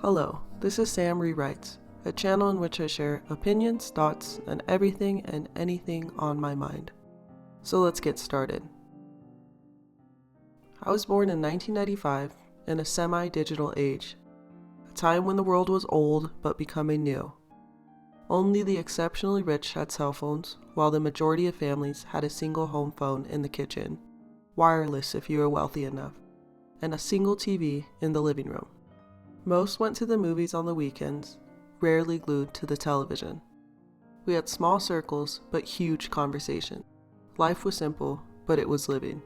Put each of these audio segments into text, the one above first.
Hello, this is Sam Rewrites, a channel in which I share opinions, thoughts, and everything and anything on my mind. So let's get started. I was born in 1995 in a semi-digital age, a time when the world was old but becoming new. Only the exceptionally rich had cell phones, while the majority of families had a single home phone in the kitchen, wireless if you were wealthy enough, and a single TV in the living room. Most went to the movies on the weekends, rarely glued to the television. We had small circles, but huge conversations. Life was simple, but it was living.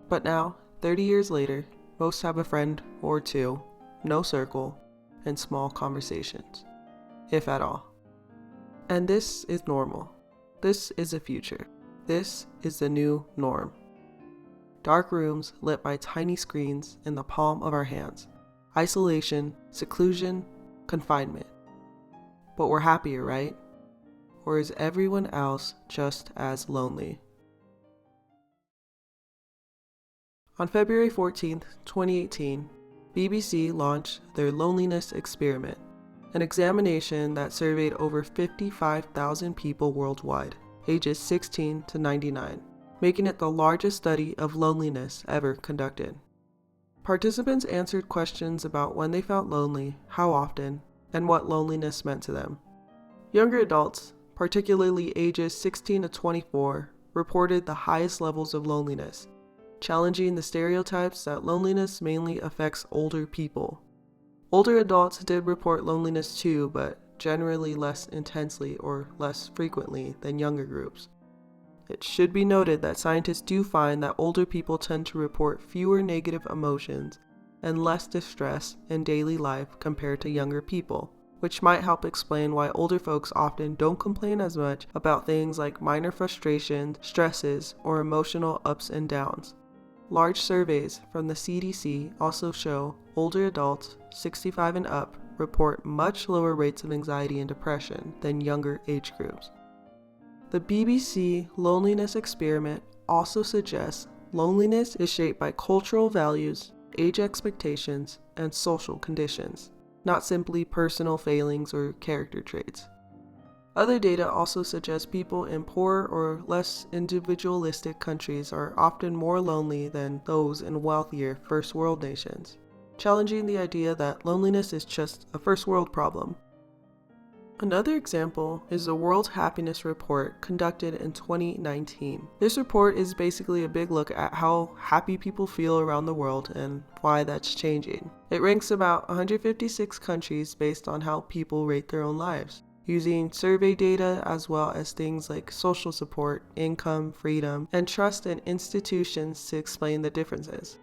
But now, 30 years later, most have a friend or two, no circle, and small conversations, if at all. And this is normal. This is a future. This is the new norm. Dark rooms lit by tiny screens in the palm of our hands. Isolation, seclusion, confinement. But we're happier, right? Or is everyone else just as lonely? On February 14th, 2018, BBC launched their Loneliness Experiment, an examination that surveyed over 55,000 people worldwide, ages 16 to 99, making it the largest study of loneliness ever conducted. Participants answered questions about when they felt lonely, how often, and what loneliness meant to them. Younger adults, particularly ages 16 to 24, reported the highest levels of loneliness, challenging the stereotypes that loneliness mainly affects older people. Older adults did report loneliness too, but generally less intensely or less frequently than younger groups. It should be noted that scientists do find that older people tend to report fewer negative emotions and less distress in daily life compared to younger people, which might help explain why older folks often don't complain as much about things like minor frustrations, stresses, or emotional ups and downs. Large surveys from the CDC also show older adults, 65 and up, report much lower rates of anxiety and depression than younger age groups. The BBC Loneliness Experiment also suggests loneliness is shaped by cultural values, age expectations, and social conditions, not simply personal failings or character traits. Other data also suggests people in poorer or less individualistic countries are often more lonely than those in wealthier first world nations, challenging the idea that loneliness is just a first world problem. Another example is the World Happiness Report conducted in 2019. This report is basically a big look at how happy people feel around the world and why that's changing. It ranks about 156 countries based on how people rate their own lives, using survey data as well as things like social support, income, freedom, and trust in institutions to explain the differences.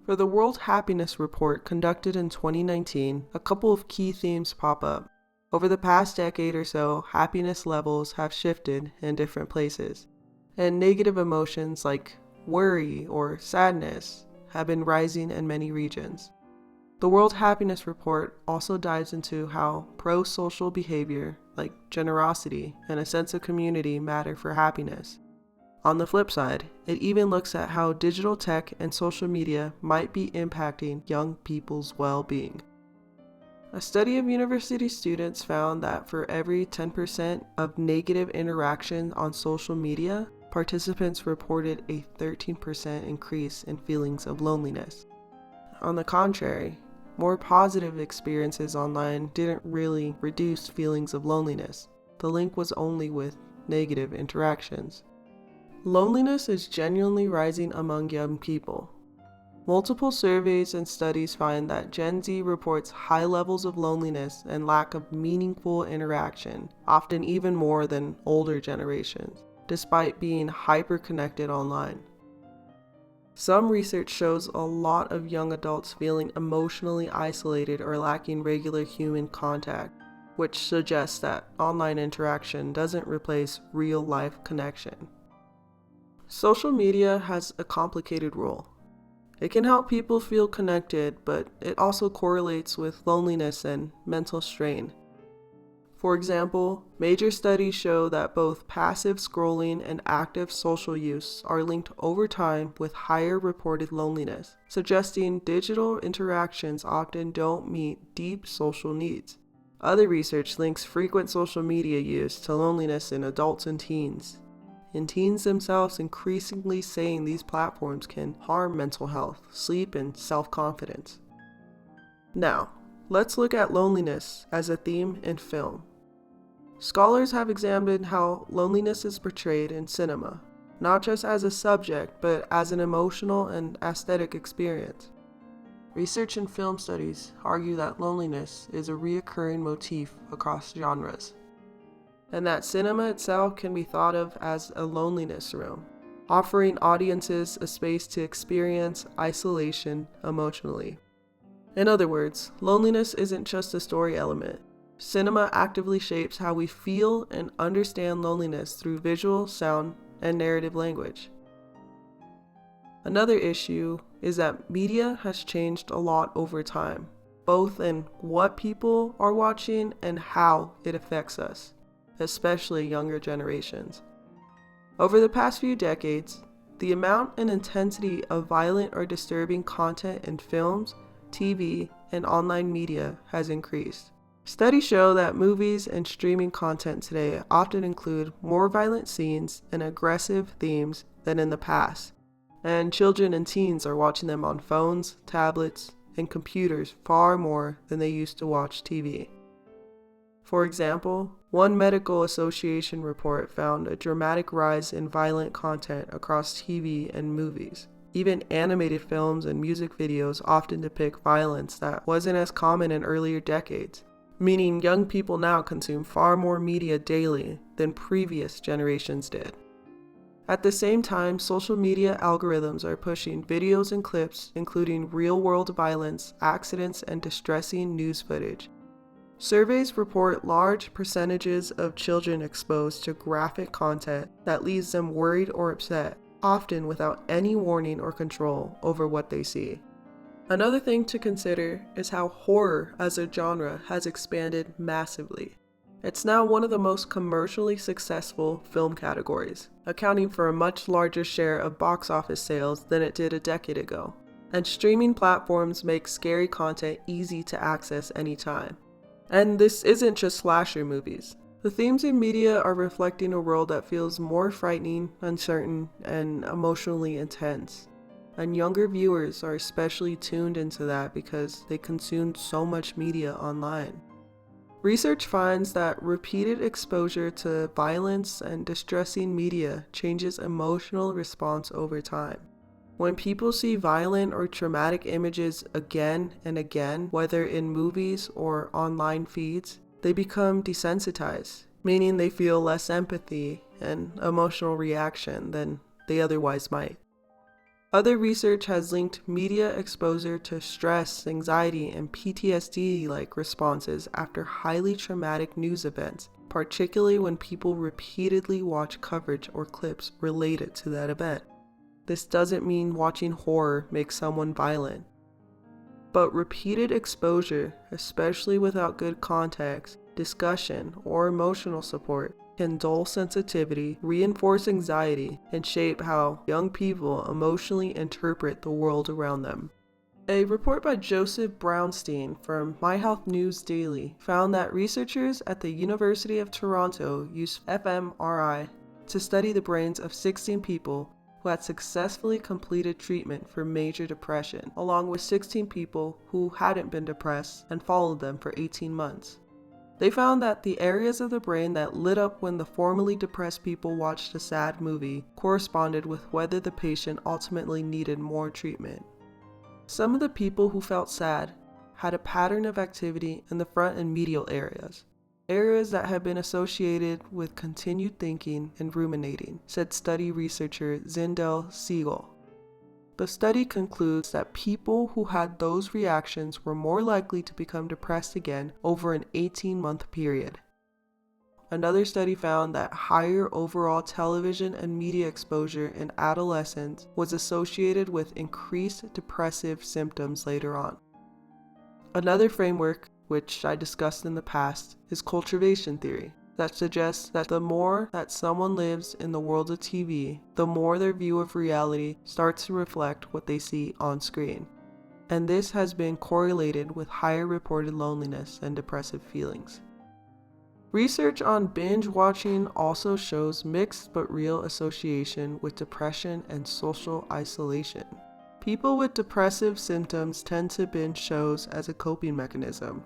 For the World Happiness Report conducted in 2019, a couple of key themes pop up. Over the past decade or so, happiness levels have shifted in different places, and negative emotions like worry or sadness have been rising in many regions. The World Happiness Report also dives into how pro-social behavior like generosity and a sense of community matter for happiness. On the flip side, it even looks at how digital tech and social media might be impacting young people's well-being. A study of university students found that for every 10% of negative interaction on social media, participants reported a 13% increase in feelings of loneliness. On the contrary, more positive experiences online didn't really reduce feelings of loneliness. The link was only with negative interactions. Loneliness is genuinely rising among young people. Multiple surveys and studies find that Gen Z reports high levels of loneliness and lack of meaningful interaction, often even more than older generations, despite being hyper-connected online. Some research shows a lot of young adults feeling emotionally isolated or lacking regular human contact, which suggests that online interaction doesn't replace real-life connection. Social media has a complicated role. It can help people feel connected, but it also correlates with loneliness and mental strain. For example, major studies show that both passive scrolling and active social use are linked over time with higher reported loneliness, suggesting digital interactions often don't meet deep social needs. Other research links frequent social media use to loneliness in adults and teens, teens themselves increasingly saying these platforms can harm mental health, sleep, and self-confidence. Now, let's look at loneliness as a theme in film. Scholars have examined how loneliness is portrayed in cinema, not just as a subject, but as an emotional and aesthetic experience. Research and film studies argue that loneliness is a recurring motif across genres, and that cinema itself can be thought of as a loneliness room, offering audiences a space to experience isolation emotionally. In other words, loneliness isn't just a story element. Cinema actively shapes how we feel and understand loneliness through visual, sound, and narrative language. Another issue is that media has changed a lot over time, both in what people are watching and how it affects us, especially younger generations. Over the past few decades, the amount and intensity of violent or disturbing content in films, TV, and online media has increased. Studies show that movies and streaming content today often include more violent scenes and aggressive themes than in the past, and children and teens are watching them on phones, tablets, and computers far more than they used to watch TV. For example, one medical association report found a dramatic rise in violent content across TV and movies. Even animated films and music videos often depict violence that wasn't as common in earlier decades, meaning young people now consume far more media daily than previous generations did. At the same time, social media algorithms are pushing videos and clips including real-world violence, accidents, and distressing news footage. Surveys report large percentages of children exposed to graphic content that leaves them worried or upset, often without any warning or control over what they see. Another thing to consider is how horror as a genre has expanded massively. It's now one of the most commercially successful film categories, accounting for a much larger share of box office sales than it did a decade ago. And streaming platforms make scary content easy to access anytime. And this isn't just slasher movies. The themes in media are reflecting a world that feels more frightening, uncertain, and emotionally intense. And younger viewers are especially tuned into that because they consume so much media online. Research finds that repeated exposure to violence and distressing media changes emotional response over time. When people see violent or traumatic images again and again, whether in movies or online feeds, they become desensitized, meaning they feel less empathy and emotional reaction than they otherwise might. Other research has linked media exposure to stress, anxiety, and PTSD-like responses after highly traumatic news events, particularly when people repeatedly watch coverage or clips related to that event. This doesn't mean watching horror makes someone violent, but repeated exposure, especially without good context, discussion, or emotional support, can dull sensitivity, reinforce anxiety, and shape how young people emotionally interpret the world around them. A report by Joseph Brownstein from My Health News Daily found that researchers at the University of Toronto used fMRI to study the brains of 16 people who had successfully completed treatment for major depression, along with 16 people who hadn't been depressed, and followed them for 18 months. They found that the areas of the brain that lit up when the formerly depressed people watched a sad movie corresponded with whether the patient ultimately needed more treatment. Some of the people who felt sad had a pattern of activity in the front and medial areas that had been associated with continued thinking and ruminating, said study researcher Zindel Siegel. The study concludes that people who had those reactions were more likely to become depressed again over an 18-month period. Another study found that higher overall television and media exposure in adolescents was associated with increased depressive symptoms later on. Another framework which I discussed in the past, is cultivation theory, that suggests that the more that someone lives in the world of TV, the more their view of reality starts to reflect what they see on screen. And this has been correlated with higher reported loneliness and depressive feelings. Research on binge watching also shows mixed but real association with depression and social isolation. People with depressive symptoms tend to binge shows as a coping mechanism,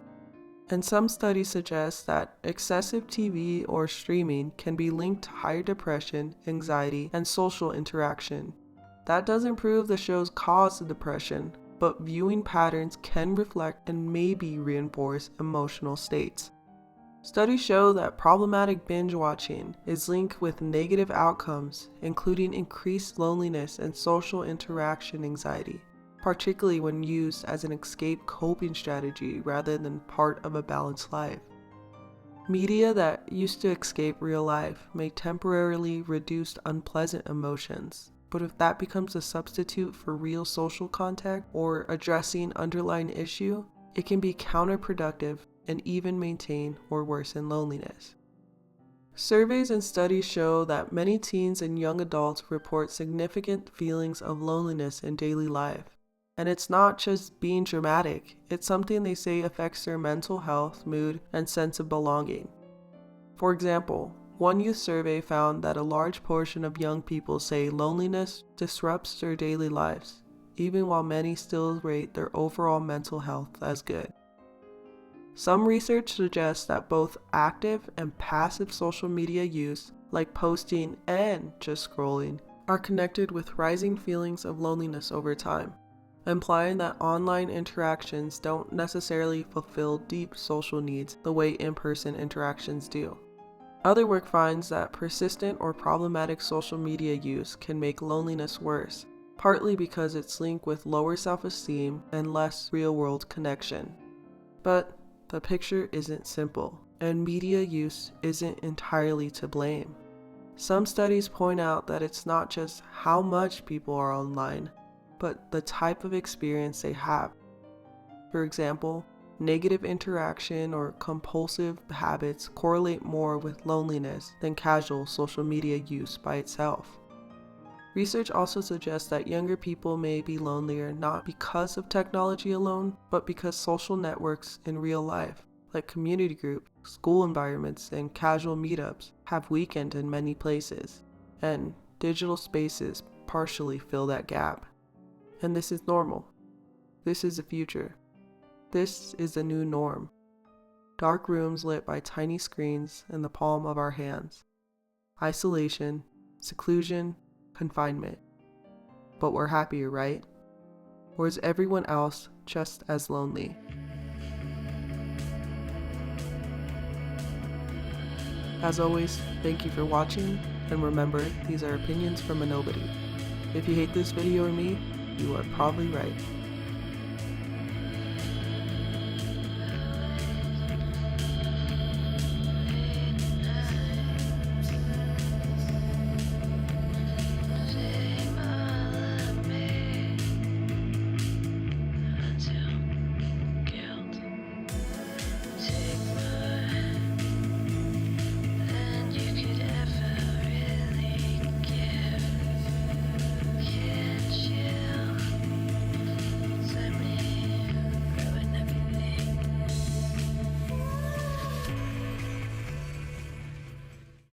and some studies suggest that excessive TV or streaming can be linked to higher depression, anxiety, and social interaction. That doesn't prove the show's cause of depression, but viewing patterns can reflect and maybe reinforce emotional states. Studies show that problematic binge watching is linked with negative outcomes, including increased loneliness and social interaction anxiety, particularly when used as an escape coping strategy rather than part of a balanced life. Media that used to escape real life may temporarily reduce unpleasant emotions, but if that becomes a substitute for real social contact or addressing underlying issue, it can be counterproductive and even maintain or worsen loneliness. Surveys and studies show that many teens and young adults report significant feelings of loneliness in daily life. And it's not just being dramatic, it's something they say affects their mental health, mood, and sense of belonging. For example, one youth survey found that a large portion of young people say loneliness disrupts their daily lives, even while many still rate their overall mental health as good. Some research suggests that both active and passive social media use, like posting and just scrolling, are connected with rising feelings of loneliness over time, implying that online interactions don't necessarily fulfill deep social needs the way in-person interactions do. Other work finds that persistent or problematic social media use can make loneliness worse, partly because it's linked with lower self-esteem and less real-world connection. But the picture isn't simple, and media use isn't entirely to blame. Some studies point out that it's not just how much people are online, but the type of experience they have. For example, negative interaction or compulsive habits correlate more with loneliness than casual social media use by itself. Research also suggests that younger people may be lonelier not because of technology alone, but because social networks in real life, like community groups, school environments, and casual meetups, have weakened in many places, and digital spaces partially fill that gap. And this is normal. This is the future. This is the new norm. Dark rooms lit by tiny screens in the palm of our hands. Isolation, seclusion, confinement. But we're happier, right? Or is everyone else just as lonely? As always, thank you for watching, and remember, these are opinions from a nobody. If you hate this video or me, you are probably right.